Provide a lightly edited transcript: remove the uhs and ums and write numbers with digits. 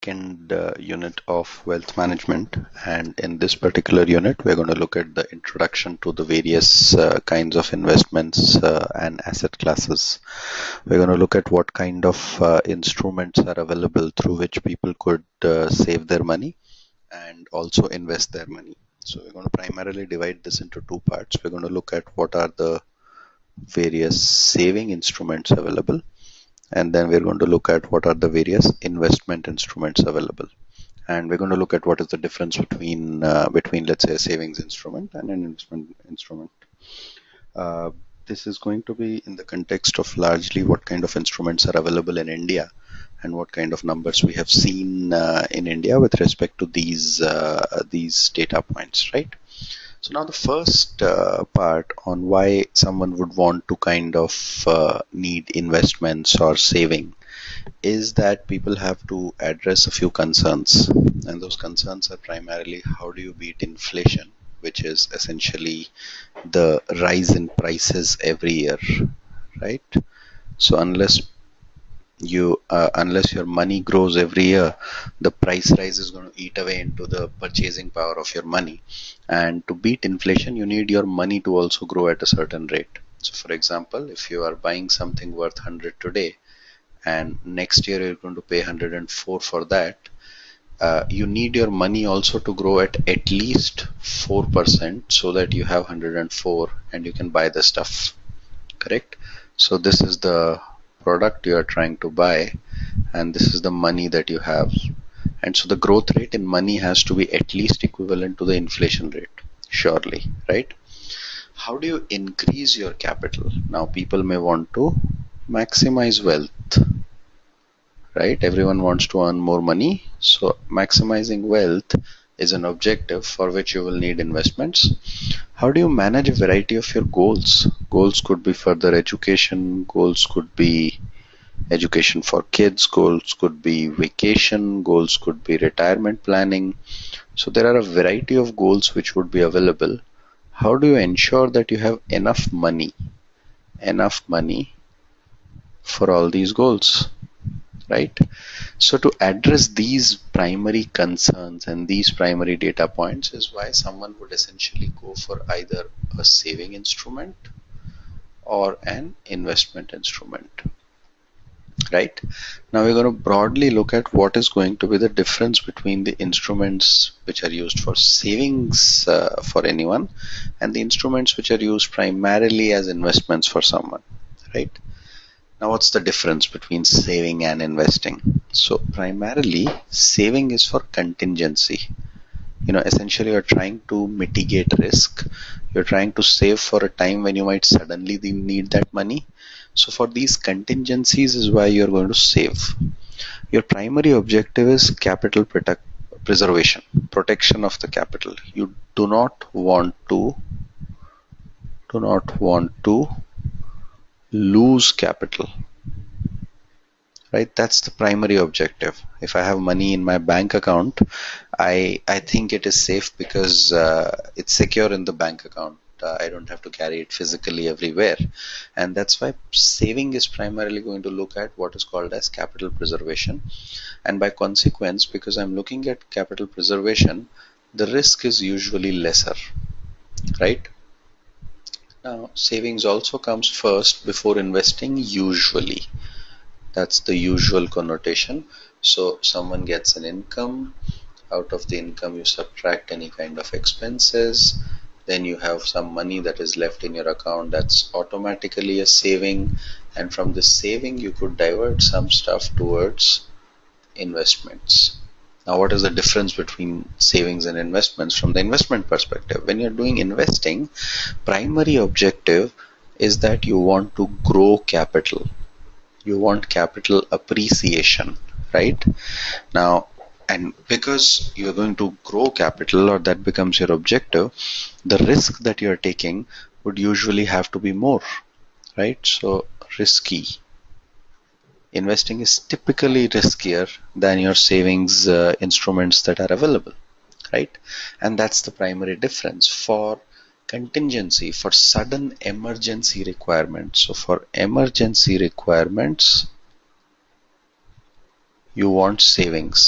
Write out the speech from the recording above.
second unit of wealth management, and in this particular unit we're going to look at the introduction to the various kinds of investments and asset classes. We're going to look at what kind of instruments are available through which people could save their money and also invest their money. So we're going to primarily divide this into two parts. We're going to look at what are the various saving instruments available, and then we're going to look at what are the various investment instruments available, and we're going to look at what is the difference between let's say a savings instrument and an investment instrument. uh, this is going to be in the context of largely what kind of instruments are available in India and what kind of numbers we have seen in India with respect to these data points, right? So now the first part on why someone would want to kind of need investments or saving is that people have to address a few concerns, and those concerns are primarily how do you beat inflation, which is essentially the rise in prices every year, right? So unless your money grows every year, the price rise is going to eat away into the purchasing power of your money. And to beat inflation, you need your money to also grow at a certain rate. So for example, if you are buying something worth 100 today and next year you're going to pay 104 for that, you need your money also to grow at least 4% so that you have 104 and you can buy the stuff, correct? So this is the product you are trying to buy, and this is the money that you have, and so the growth rate in money has to be at least equivalent to the inflation rate, surely, right? How do you increase your capital? Now people may want to maximize wealth, right? Everyone wants to earn more money, so maximizing wealth is an objective for which you will need investments. How do you manage a variety of your goals? Goals could be further education, goals could be education for kids, goals could be vacation, goals could be retirement planning. So there are a variety of goals which would be available. How do you ensure that you have enough money for all these goals, right? So to address these primary concerns and these primary data points is why someone would essentially go for either a saving instrument or an investment instrument, right? Now we're going to broadly look at what is going to be the difference between the instruments which are used for savings for anyone and the instruments which are used primarily as investments for someone, right? Now what's the difference between saving and investing? So primarily saving is for contingency. Essentially you're trying to mitigate risk. You're trying to save for a time when you might suddenly need that money. So for these contingencies is why you're going to save. Your primary objective is capital preservation, protection of the capital. You do not want to lose capital, right? That's the primary objective. If I have money in my bank account, I think it is safe because it's secure in the bank account. I don't have to carry it physically everywhere, and that's why saving is primarily going to look at what is called as capital preservation. And by consequence, because I'm looking at capital preservation, the risk is usually lesser, right? Now savings also comes first before investing, usually. That's the usual connotation. So someone gets an income. Out of the income you subtract any kind of expenses, then you have some money that is left in your account. That's automatically a saving, and from this saving you could divert some stuff towards investments. Now what is the difference between savings and investments from the investment perspective? When you're doing investing, primary objective is that you want to grow capital. You want capital appreciation, right? Now, and because you're going to grow capital, or that becomes your objective, the risk that you're taking would usually have to be more, right? So risky. Investing is typically riskier than your savings instruments that are available, right? And that's the primary difference. For contingency, for sudden emergency requirements, so for emergency requirements you want savings.